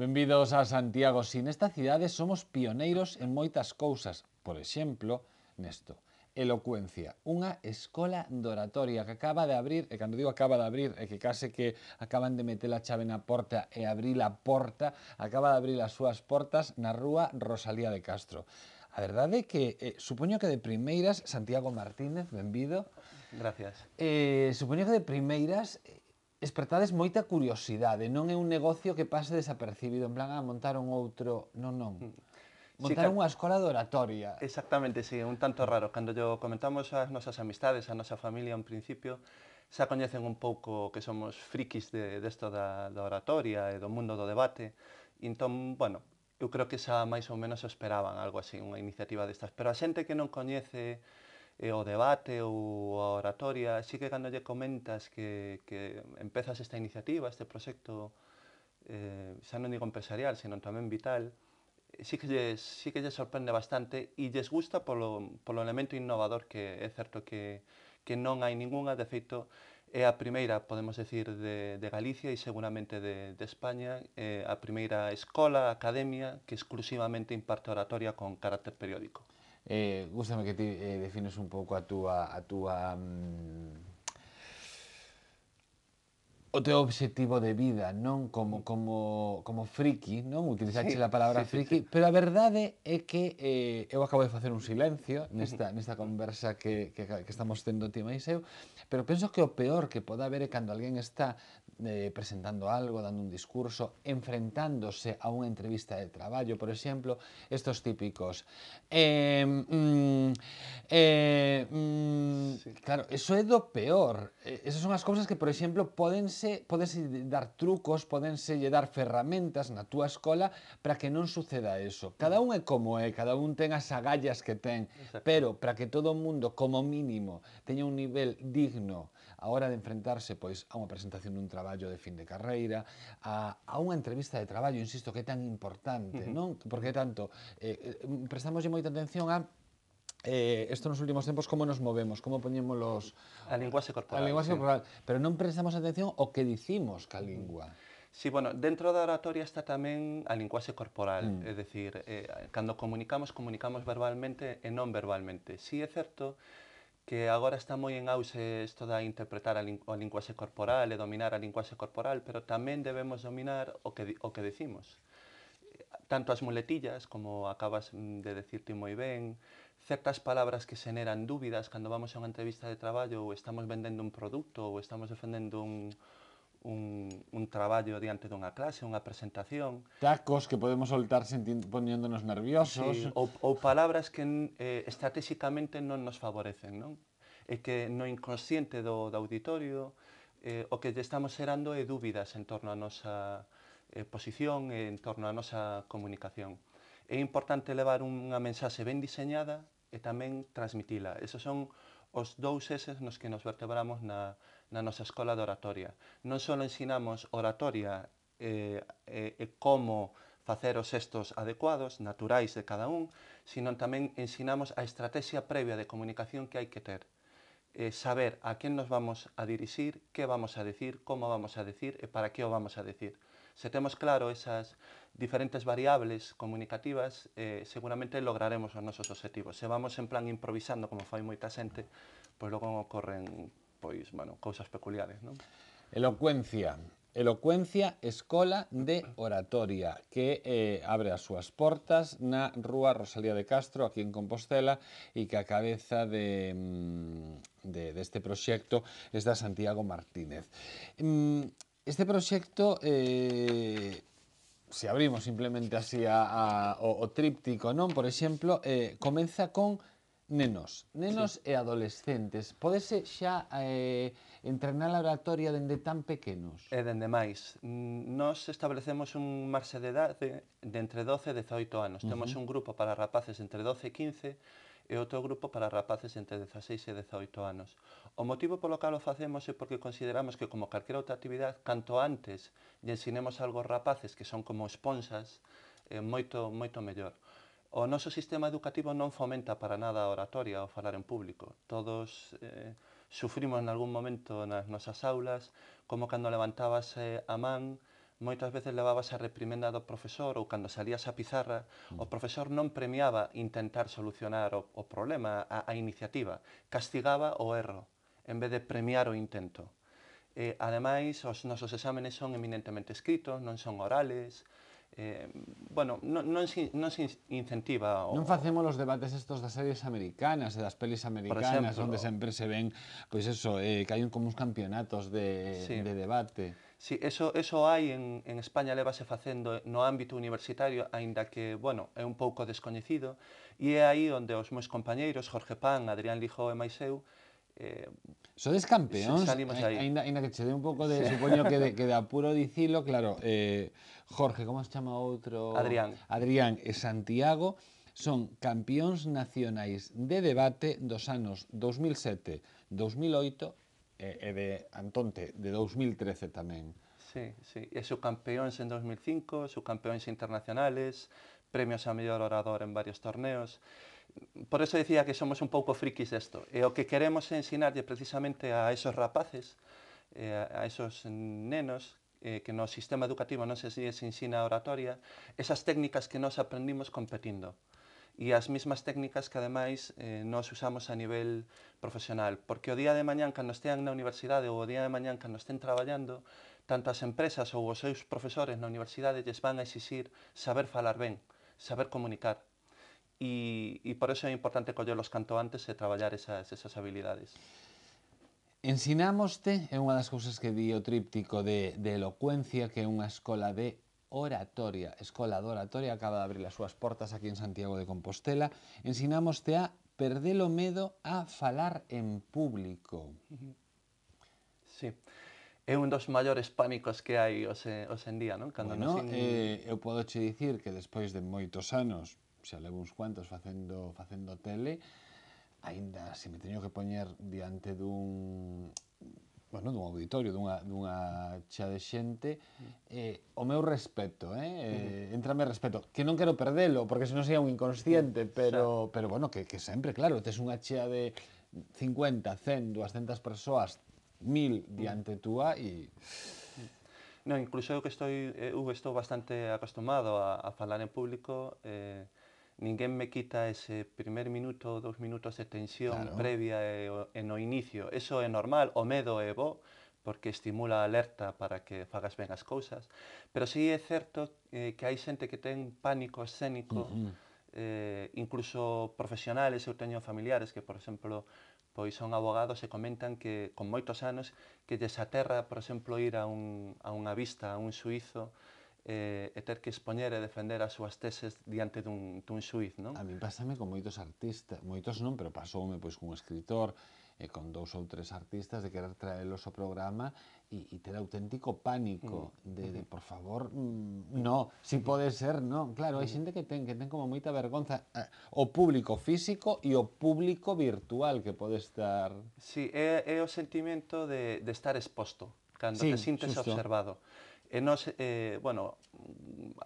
Benvidos a Santiago. Si nesta cidade somos pioneiros en moitas cousas. Por exemplo, nesto, elocuencia, unha escola de oratoria que acaba de abrir, e cando digo acaba de abrir, é que case que acaban de meter a chave na porta e abrir a porta, acaba de abrir as súas portas na rúa Rosalía de Castro. A verdade é que, supoño que de primeiras, Santiago Martínez, benvido. Gracias. Supoño que de primeiras espertades moita curiosidade, non é un negocio que pase desapercibido, en plan, montaron outro, non, non. Sí, Montaron unha escola de oratoria. exactamente, sí, un tanto raro. Cando yo comentamos as nosas amistades, a nosa familia, en principio, xa coñecen un pouco que somos frikis desto da oratoria e do mundo do debate. Entón, bueno, eu creo que xa máis ou menos esperaban algo así, unha iniciativa destas. Pero a xente que non coñece o debate ou a oratoria, sí que cando lle comentas que empezas esta iniciativa, este proxecto, xa non digo empresarial, senón tamén vital, sí que lles sorprende bastante e lles gusta polo elemento innovador que é certo que non hai ningunha, de feito, é a primeira, podemos decir, de Galicia e seguramente de España, a primeira escola, academia, que exclusivamente imparte oratoria con carácter periódico. Gústame que ti defines un pouco o teu obxectivo de vida, non? Como friki, non? Utilizache Sí, a palabra sí, sí, sí. friki, pero a verdade é que eu acabo de facer un silencio nesta conversa que estamos tendo ti máis eu, pero penso que o peor que pode haber é cando alguén está presentando algo, dando un discurso, enfrentándose a unha entrevista de traballo, por exemplo, estos típicos. Sí. Claro, eso é do peor. Esas son as cousas que, por exemplo, podense dar trucos, podense dar ferramentas na túa escola para que non suceda eso. Cada un é como é, cada un ten as agallas que ten, Exacto. pero para que todo o mundo, como mínimo, teña un nivel digno a hora de enfrentarse pois a unha presentación dun traballo de fin de carreira, a unha entrevista de traballo, insisto, que é tan importante, non? Porque tanto prestamoslle moita atención a isto nos últimos tempos como nos movemos, como poñemos A linguaxe a corporal, linguaxe sí. corporal, pero non prestamos atención ao que dicimos ca lingua. Sí, bueno, dentro da oratoria está tamén a linguaxe corporal, é dicir, cando comunicamos, comunicamos verbalmente e non verbalmente. Sí é certo que agora está moi en auxe isto da interpretar a linguaxe corporal e dominar a linguaxe corporal, pero tamén debemos dominar o que decimos. Tanto as muletillas, como acabas de decir ti moi ben, certas palabras que xeneran dúbidas cando vamos a unha entrevista de traballo ou estamos vendendo un produto ou estamos defendendo un traballo diante dunha clase, unha presentación. Tacos que podemos soltar poniéndonos nerviosos. Sí, ou palabras que estratégicamente non nos favorecen, non? E que no inconsciente do auditorio o que lle estamos xerando é dúbidas en torno á nosa posición e en torno á nosa comunicación. É importante levar unha mensaxe ben diseñada e tamén transmitila. Esos son os dous eses nos que nos vertebramos na nosa escola de oratoria. Non só ensinamos oratoria como facer os xestos adecuados, naturais de cada un, sino tamén ensinamos a estrategia previa de comunicación que hai que ter. Saber a quen nos vamos a dirixir, que vamos a decir, como vamos a decir e para que o vamos a decir. Se temos claro esas diferentes variables comunicativas, seguramente lograremos os nosos objetivos. Se vamos en plan improvisando, como fai moita xente, pois logo ocorren cousas peculiares, non? Elocuencia. Elocuencia, escola de oratoria, que abre as súas portas na rúa Rosalía de Castro, aquí en Compostela, e que a cabeza deste proxecto está Santiago Martínez. Este proxecto, se abrimos simplemente así o tríptico, non? Por exemplo, comeza con nenos Sí. e adolescentes. Pódese xa entrenar a oratoria dende tan pequenos? E dende máis, nós establecemos un marxe de idade de entre 12 e 18 anos. Temos un grupo para rapaces entre 12 e 15 e outro grupo para rapaces entre 16 e 18 anos. O motivo polo cal o facemos é porque consideramos que, como calquera outra actividade, canto antes lle ensinemos algo aos rapaces, que son como esponsas, moito mellor. O noso sistema educativo non fomenta para nada a oratoria ou falar en público. Todos sufrimos en algún momento nas nosas aulas como cando levantabas a man moitas veces levabas a reprimenda do profesor ou cando salías a pizarra, o profesor non premiaba intentar solucionar o problema, a iniciativa, castigaba o erro, en vez de premiar o intento. Ademais, os nosos exámenes son eminentemente escritos, non son orales, bueno, non se incentiva Non facemos os debates estos das series americanas e das pelis por americanas exemplo, onde sempre se ven, pois eso, que hai como uns campeonatos sí, de debate. sí, eso hai en España, lévase facendo no ámbito universitario, aínda que, bueno, é un pouco descoñecido, e é aí onde os meus compañeiros, Jorge Pan, Adrián Lijó e máis eu, Sodes campeóns, salimos aí. aínda que che dé un pouco de, supoño que de apuro dicilo, claro, Jorge, como se chama outro? Adrián. Adrián e Santiago son campións nacionais de debate dos anos 2007, 2008 e de Antonte, de 2013 tamén. Sí, sí, e subcampeóns en 2005, subcampeóns internacionales, premios a mellor orador en varios torneos. Por eso decía que somos un pouco frikis desto. E o que queremos é ensinarlle precisamente a esos rapaces, a esos nenos, que no sistema educativo non se ensina oratoria, esas técnicas que nós aprendimos competindo. E as mesmas técnicas que ademais nós usamos a nivel profesional, porque o día de mañán cando estean na universidade ou o día de mañán cando estén traballando, tanto as empresas ou os seus profesores na universidade lles van a exixir saber falar ben, saber comunicar. E por eso é importante collelos canto antes e traballar esas habilidades. Ensinámoste, é unha das cousas que di o tríptico de elocuencia, que é unha escola de oratoria. Escola de oratoria acaba de abrir as súas portas aquí en Santiago de Compostela. Ensinámoste a perder o medo a falar en público. Sí. É un dos maiores pánicos que hai hoxe en día, non? Cando Bueno, eu podo che dicir que despois de moitos anos, xa levo uns cuantos facendo tele, aínda se me teño que poñer diante dun auditorio, dunha chea de xente, o meu respeto, entrame respeto, que non quero perdelo, porque senón sería un inconsciente, pero bueno, que sempre, claro, tes unha chea de 50, 100, 200 persoas, 1000 diante túa e... Non, incluso eu estou bastante acostumado a falar en público, ninguén me quita ese primer minuto ou 2 minutos de tensión Claro. previa e no inicio. Eso é normal, o medo é bo, porque estimula a alerta para que fagas ben as cousas, pero sí é certo que hai xente que ten pánico escénico, incluso profesionales, eu teño familiares que, por exemplo, pois son abogados e comentan que con moitos anos que lles aterra, por exemplo, ir a unha vista, a un xuízo, e ter que expoñer e defender as súas teses diante dun xuíz, non? A min pásame con moitos artistas, moitos non, pero pasoume pois cun escritor e con 2 ou 3 artistas de querer traelos ao programa e ter auténtico pánico de por favor, no, si pode ser, non. Claro, hai xente que ten como moita vergonza o público físico e o público virtual que pode estar... Sí, é o sentimento de estar exposto, cando Sí, te sintes xusto. observado. E nos, bueno,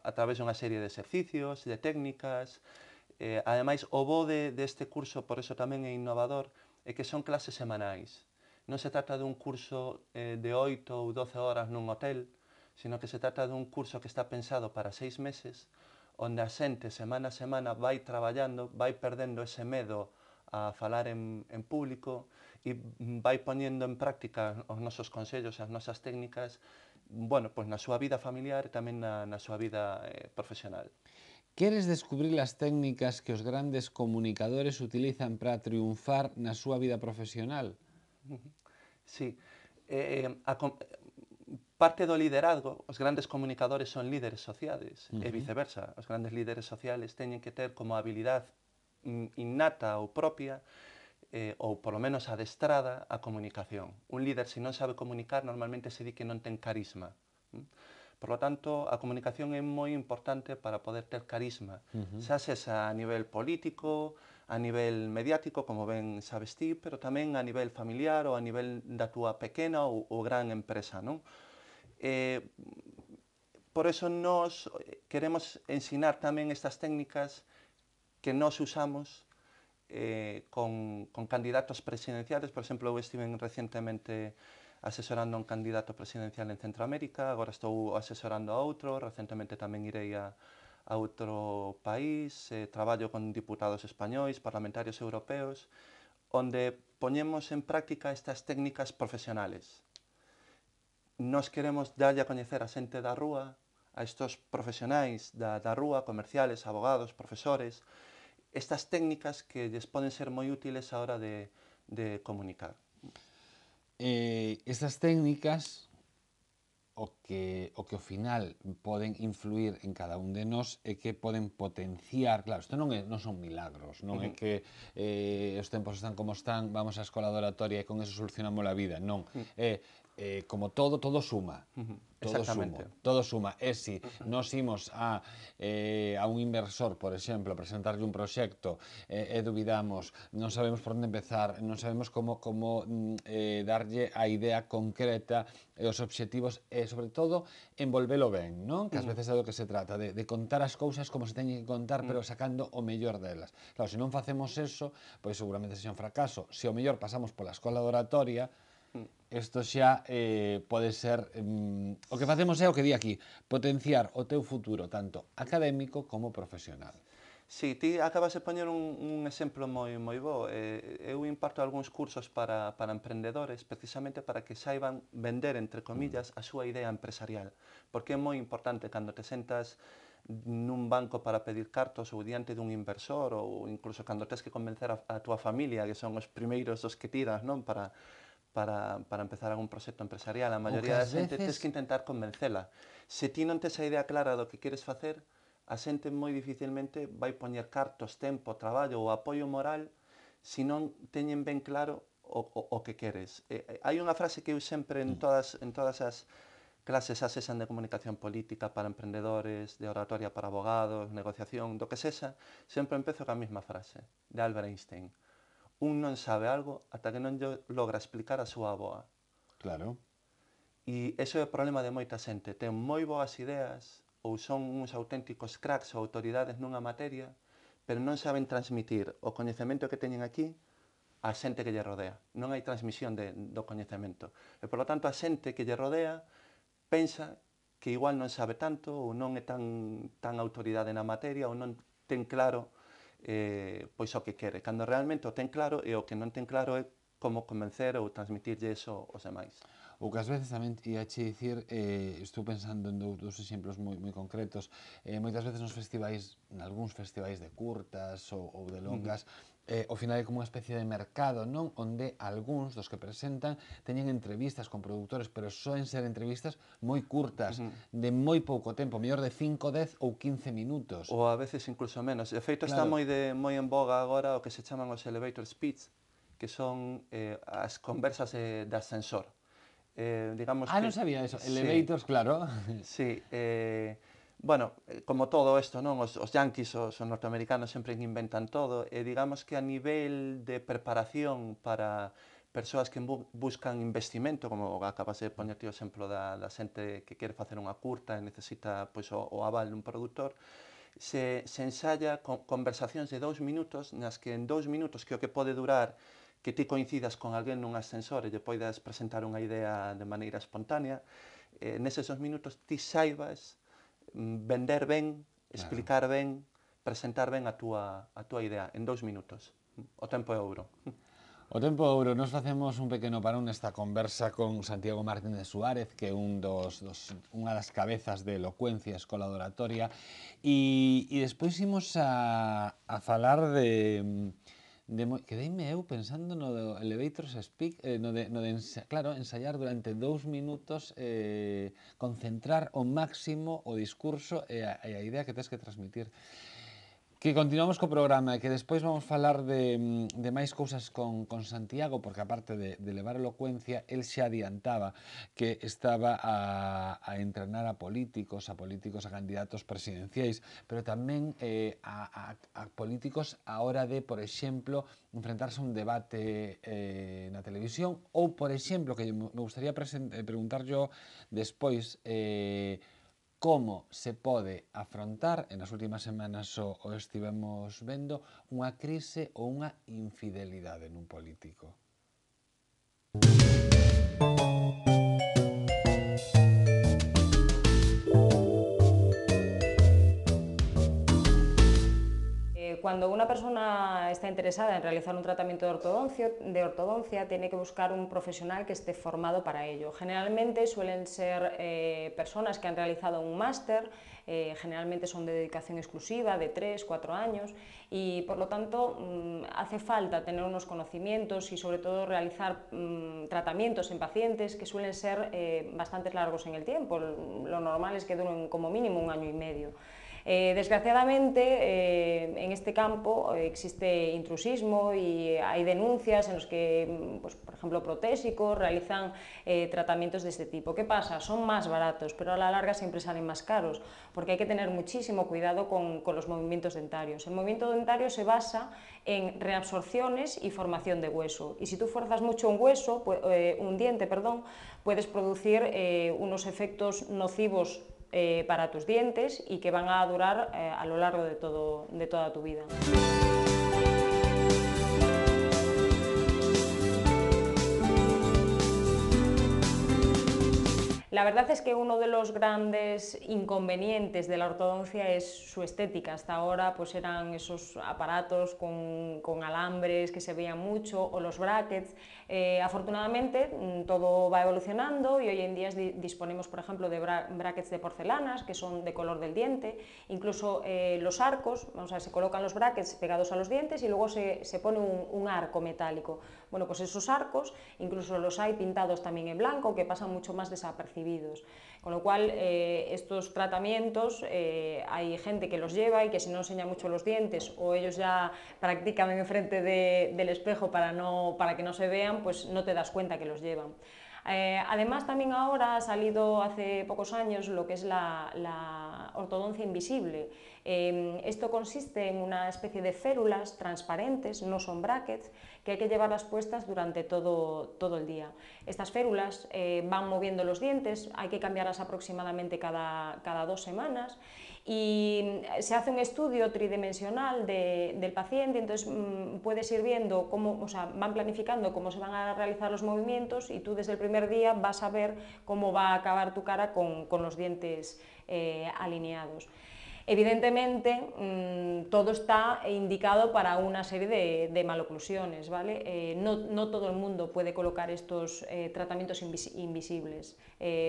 a través dunha serie de exercicios, de técnicas, ademais, o bo deste curso, por eso tamén é innovador, é que son clases semanais. Non se trata dun curso de 8 ou 12 horas nun hotel, sino que se trata dun curso que está pensado para 6 meses, onde a xente semana a semana vai traballando, vai perdendo ese medo a falar en público e vai poñendo en práctica os nosos consellos, as nosas técnicas, bueno, pois na súa vida familiar e tamén na súa vida profesional. Queres descubrir as técnicas que os grandes comunicadores utilizan para triunfar na súa vida profesional? Sí. Parte do liderazgo, os grandes comunicadores son líderes sociales e viceversa. Os grandes líderes sociales teñen que ter como habilidade innata ou propia ou polo menos adestrada a comunicación. Un líder, se non sabe comunicar, normalmente se di que non ten carisma. Por lo tanto, a comunicación é moi importante para poder ter carisma, xa sexa a nivel político, a nivel mediático, como ben sabes ti, pero tamén a nivel familiar ou a nivel da túa pequena ou gran empresa, non? Por eso nós queremos ensinar tamén estas técnicas que nós usamos con candidatos presidenciales. Por exemplo, eu estive recientemente asesorando a un candidato presidencial en Centroamérica, agora estou asesorando a outro, recentemente tamén irei a outro país, traballo con diputados españois, parlamentarios europeos, onde poñemos en práctica estas técnicas profesionales. Nos queremos darlle a coñecer a xente da rúa, a estos profesionais da rúa, comerciales, abogados, profesores, estas técnicas que lles poden ser moi útiles a hora de comunicar. Estas técnicas o que ao final poden influir en cada un de nós é que poden potenciar, claro, isto non son milagros, non é que os tempos están como están, vamos á escola de oratoria e con eso solucionamos a vida, non, é como todo suma. Todo suma. E si nós imos a un inversor, por exemplo, a presentarlle un proxecto e dubidamos, non sabemos por onde empezar, non sabemos como darlle a idea concreta e os obxectivos e, sobre todo, envolvelo ben, non? Que ás veces é do que se trata, de contar as cousas como se teñen que contar, pero sacando o mellor delas. Claro, se non facemos eso, pois seguramente sexa un fracaso. Se o mellor pasamos pola escola de oratoria, isto xa pode ser... o que facemos é o que di aquí, potenciar o teu futuro, tanto académico como profesional. Si, ti acabas de poñer un exemplo moi bo. Eu imparto algúns cursos para emprendedores precisamente para que saiban vender, entre comillas, a súa idea empresarial. Porque é moi importante cando te sentas nun banco para pedir cartos ou diante dun inversor ou incluso cando tens que convencer a túa familia, que son os primeiros dos que tiras, non? Para empezar algún proxecto empresarial. A maioría da xente tens que intentar convencela. Se ti non tes a idea clara do que queres facer, a xente moi dificilmente vai poñer cartos, tempo, traballo ou apoio moral se non teñen ben claro o que queres. Hai unha frase que eu sempre en todas as clases asesan de comunicación política para emprendedores, de oratoria para abogados, negociación, do que sexa, sempre empezo ca mesma frase, de Albert Einstein. Un non sabe algo ata que non lle logra explicar a súa avoa. Claro. E iso é o problema de moita xente. Ten moi boas ideas ou son uns auténticos cracks ou autoridades nunha materia, pero non saben transmitir o coñecemento que teñen aquí á xente que lle rodea. Non hai transmisión do coñecemento. E, por lo tanto, a xente que lle rodea pensa que igual non sabe tanto ou non é tan autoridade na materia ou non ten claro pois o que quere, cando realmente o ten claro e o que non ten claro é como convencer ou transmitirlle eso aos demais. O que ás veces tamén ia che dicir, estou pensando en dous exemplos moi concretos, moitas veces nos festivais, nalgúns festivais de curtas ou de longas, ao final é como unha especie de mercado, non? Onde algúns dos que presentan teñen entrevistas con produtores, pero soen ser entrevistas moi curtas, de moi pouco tempo, mellor de 5, 10 ou 15 minutos. Ou a veces incluso menos. De feito, está moi en boga agora o que se chaman os elevator speech, que son as conversas de ascensor. Digamos non sabía eso, elevators, claro. Sí, bueno, como todo isto, non? Os yanquis, os norteamericanos sempre inventan todo, e digamos que a nivel de preparación para persoas que buscan investimento, como acabas de poñerte o exemplo da xente que quere facer unha curta e necesita pois, o aval dun produtor, se ensaya con conversacións de 2 minutos, nas que en 2 minutos, que o que pode durar que ti coincidas con alguén nun ascensor e lle poidas presentar unha idea de maneira espontánea, neses 2 minutos ti saibas vender ben, explicar ben, presentar ben a túa idea en 2 minutos. O tempo é ouro. O tempo é ouro. Nos facemos un pequeno parón nesta conversa con Santiago Martínez Suárez, que é unha das cabezas de Elocuencia, Escola de Oratoria, e despois imos a falar quedeime eu pensando no de elevators speak, claro, ensayar durante 2 minutos, concentrar ao máximo o discurso e a idea que tens que transmitir. Que continuamos co programa e que despois vamos falar de máis cousas con Santiago, porque aparte de levar elocuencia, el xa adiantaba que estaba a entrenar a políticos, a candidatos presidenciais, pero tamén a políticos a hora de, por exemplo, enfrentarse a un debate na televisión ou, por exemplo, que me gustaría preguntar yo despois, como se pode afrontar, e nas últimas semanas o estivemos vendo, unha crise ou unha infidelidade nun político. cuando una persona está interesada en realizar un tratamiento de ortodoncia, tiene que buscar un profesional que esté formado para ello. Generalmente suelen ser personas que han realizado un máster, generalmente son de dedicación exclusiva, de 3, 4 años, y por lo tanto hace falta tener unos conocimientos y sobre todo realizar tratamientos en pacientes que suelen ser bastante largos en el tiempo. Lo normal es que duren como mínimo 1 año y medio. Desgraciadamente, en este campo existe intrusismo y hay denuncias en los que, pues, por ejemplo, protésicos realizan tratamientos de este tipo. ¿Qué pasa? Son más baratos, pero a la larga siempre salen más caros, porque hay que tener muchísimo cuidado con los movimientos dentarios. El movimiento dentario se basa en reabsorciones y formación de hueso, y si tú fuerzas mucho un diente, puedes producir unos efectos nocivos para tus dientes y que van a durar a lo largo de toda tu vida. La verdad es que uno de los grandes inconvenientes de la ortodoncia es su estética. Hasta ahora pues eran esos aparatos con alambres que se veían mucho, o los brackets. Afortunadamente todo va evolucionando y hoy en día disponemos, por ejemplo, de brackets de porcelanas que son de color del diente, incluso los arcos, vamos a ver, se colocan los brackets pegados a los dientes y luego se pone un arco metálico. Bueno, pues esos arcos incluso los hay pintados también en blanco, que pasan mucho más desapercibidos. Con lo cual, estos tratamientos, hay gente que los lleva y que si no enseña mucho los dientes, o ellos ya practican enfrente del espejo para que no se vean, pues no te das cuenta que los llevan. Además, también ahora ha salido hace pocos años lo que es la ortodoncia invisible. Esto consiste en una especie de férulas transparentes, no son brackets, que hay que llevarlas puestas durante todo el día. Estas férulas van moviendo los dientes, hay que cambiarlas aproximadamente cada 2 semanas, y se hace un estudio tridimensional del paciente. Entonces puedes ir viendo cómo, o sea, van planificando cómo se van a realizar los movimientos, y tú desde el primer día vas a ver cómo va a acabar tu cara con los dientes alineados. Evidentemente, todo está indicado para una serie de maloclusiones, ¿vale? No todo el mundo puede colocar estos tratamientos invisibles.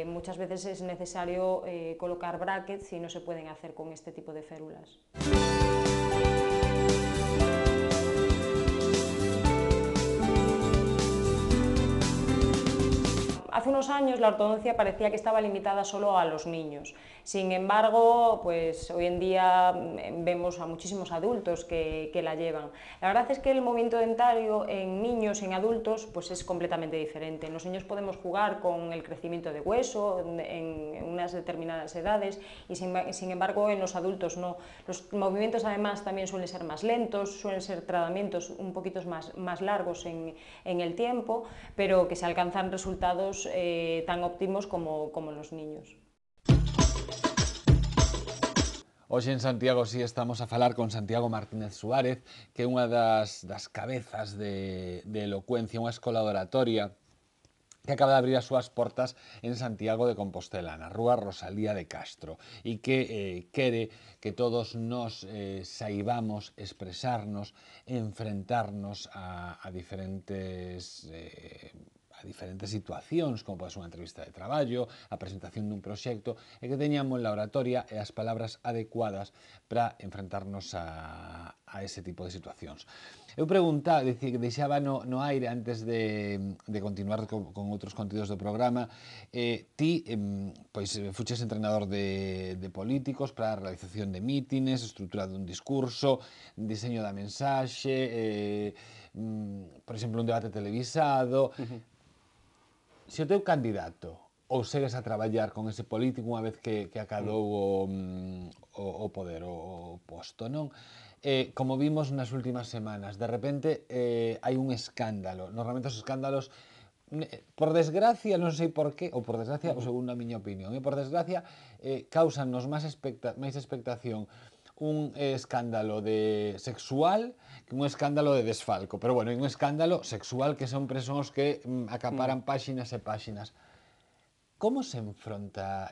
Muchas veces es necesario colocar brackets y no se pueden hacer con este tipo de férulas. Hace unos años la ortodoncia parecía que estaba limitada solo a los niños. Sin embargo, pues hoy en día vemos a muchísimos adultos que la llevan. La verdad es que el movimiento dentario en niños y en adultos pues es completamente diferente. En los niños podemos jugar con el crecimiento de hueso en unas determinadas edades, y sin embargo en los adultos no. Los movimientos además también suelen ser más lentos, suelen ser tratamientos un poquito más largos en el tiempo, pero que se alcanzan resultados tan óptimos como los niños. Hoxe en Santiago sí estamos a falar con Santiago Martínez Suárez, que é unha das cabezas de Elocuencia, unha escola de oratoria que acaba de abrir as súas portas en Santiago de Compostela, na rúa Rosalía de Castro, e que quere que todos nos saibamos expresarnos, enfrentarnos a diferentes situacións, como pode ser unha entrevista de traballo, a presentación dun proxecto, e que teñamos la oratoria e as palabras adecuadas para enfrentarnos a ese tipo de situacións. Eu preguntaba, deixaba no aire antes de continuar con outros contidos do programa, ti pois fuches entrenador de políticos para a realización de mítines, estrutura dun discurso, diseño da mensaxe, por exemplo, un debate televisado. Se o teu candidato ou segues a traballar con ese político unha vez que acadou o poder, o posto, non? Como vimos nas últimas semanas, de repente hai un escándalo. Normalmente os escándalos, por desgracia, non sei por qué, ou por desgracia, ou segundo a miña opinión, por desgracia, causannos máis expectación un escándalo sexual que un escándalo de desfalco. Pero bueno, hai un escándalo sexual que son os que acaparan páxinas e páxinas. Como se enfronta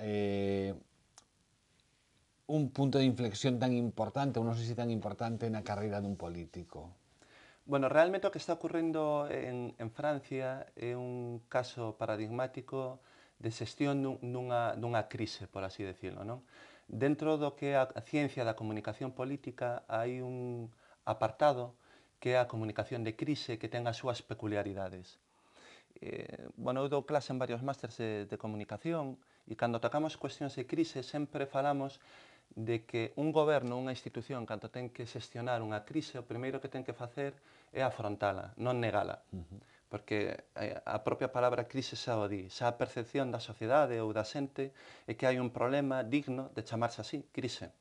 un punto de inflexión tan importante, ou non sei se tan importante na carreira dun político? Bueno, realmente o que está ocurrindo en Francia é un caso paradigmático de xestión dunha crise, por así decirlo, non? Dentro do que é a ciencia da comunicación política hai un apartado que é a comunicación de crise que ten as súas peculiaridades. Bueno, eu dou clase en varios másters de comunicación e cando tocamos cuestións de crise sempre falamos de que un goberno, unha institución, cando ten que xestionar unha crise, o primeiro que ten que facer é afrontala, non negala. Porque a propia palabra crise xa o di, xa a percepción da sociedade ou da xente é que hai un problema digno de chamarse así, crise.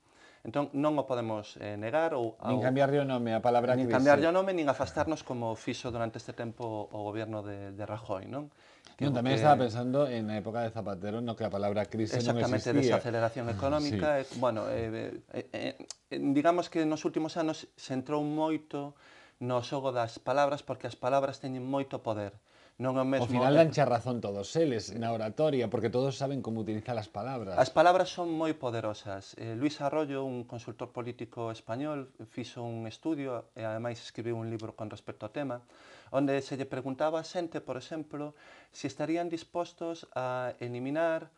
Entón, non o podemos negar ou Nin cambiarlle o nome a palabra nin crise. cambiarlle o nome, nin afastarnos como fixo durante este tempo o goberno de Rajoy, non? Non, tamén estaba pensando en a época de Zapatero no que a palabra crise non exactamente, existía. desaceleración económica. Sí. Bueno, digamos que nos últimos anos se entrou moito no xogo das palabras porque as palabras teñen moito poder. Non é o Ao mesmo. final danche a razón todos eles na oratoria, porque todos saben como utilizar as palabras. As palabras son moi poderosas. Luis Arroyo, un consultor político español, fixo un estudio e ademais escribiu un libro con respecto ao tema, onde se lle preguntaba a xente, por exemplo, se estarían dispostos a eliminar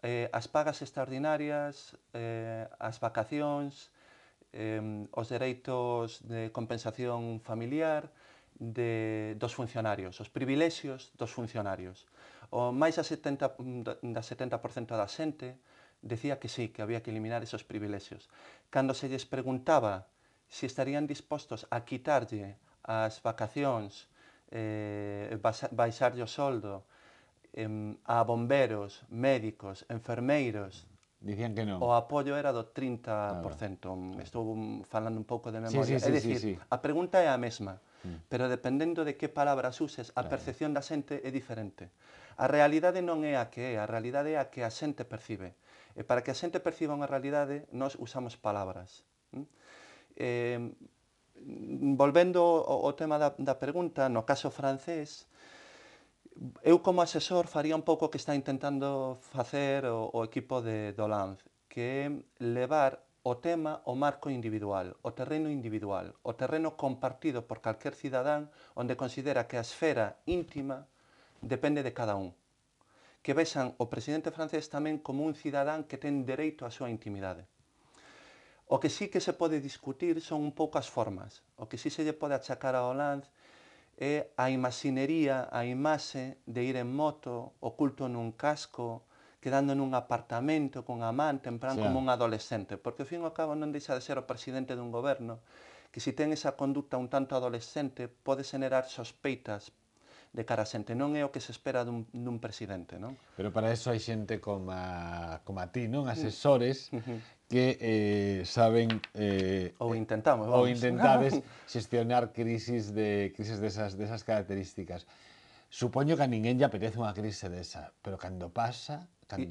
as pagas extraordinarias, as vacacións, os dereitos de compensación familiar dos funcionarios, os privilexios dos funcionarios. O máis da 70% da xente decía que sí, que había que eliminar esos privilexios. Cando se lles preguntaba se estarían dispostos a quitarlle as vacacións, baixarlle o soldo a bomberos, médicos, enfermeiros, Dicían que non. o apoio era do 30%. Claro. Estou falando un pouco de memoria. Sí, é dicir, sí. A pregunta é a mesma, pero dependendo de que palabras uses, a percepción da xente é diferente. A realidade non é a que é, a realidade é a que a xente percibe. E para que a xente perciba unha realidade, nós usamos palabras. Volvendo ao tema da pregunta, no caso francés, eu como asesor faría un pouco o que está intentando facer o equipo de Hollande, que é levar o tema ao marco individual, o terreno compartido por calquer cidadán onde considera que a esfera íntima depende de cada un. Que vexan o presidente francés tamén como un cidadán que ten dereito á súa intimidade. O que sí que se pode discutir son un pouco as formas. O que sí se lle pode achacar a Hollande é a imaxinería, a imaxe de ir en moto, oculto nun casco, quedando nun apartamento con amante, en plan como un adolescente, porque ao fin e ao cabo non deixa de ser o presidente dun goberno que se ten esa conducta un tanto adolescente pode generar sospeitas de cara a xente. Non é o que se espera dun presidente, non? Pero para eso hai xente como a ti, non? Asesores que saben ou intentamos, ou vamos. intentades xestionar crises desas características. Supoño que a ninguén lle apetece unha crise desa, pero cando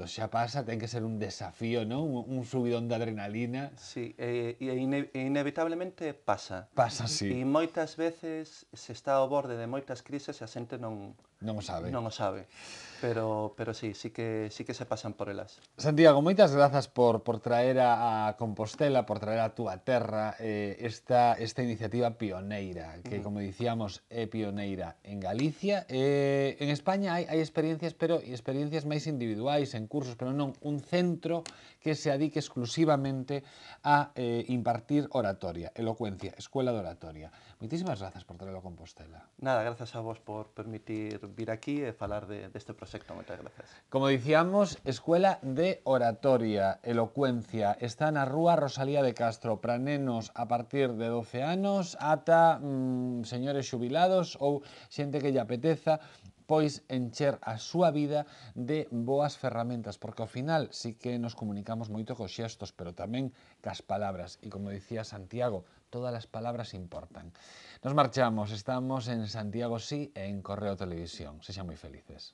xa pasa, ten que ser un desafío, non? Un subidón de adrenalina. Sí, e inevitablemente pasa. Pasa, sí. E moitas veces se está ao borde de moitas crises e a xente non o sabe. Non o sabe. Pero sí que se pasan por elas. Santiago, moitas grazas por traer a Compostela, por traer a túa terra esta iniciativa pioneira, que, como dicíamos, é pioneira en Galicia. En España hai experiencias, pero experiencias máis individuais, en cursos, pero non un centro que se adique exclusivamente a impartir oratoria, elocuencia, escuela de oratoria. Moitísimas grazas por traerlo a Compostela. Nada, grazas a vos por permitir vir aquí e falar deste proxecto. Moitas grazas. Como dicíamos, Escuela de Oratoria, Elocuencia, está na rúa Rosalía de Castro, para nenos a partir de 12 anos ata señores xubilados ou xente que lle apeteza pois encher a súa vida de boas ferramentas, porque ao final sí que nos comunicamos moito cos xestos, pero tamén cas palabras, e como dicía Santiago, todas as palabras importan. Nos marchamos, estamos en Santiago Sí e en Correo Televisión. Sexan moi felices.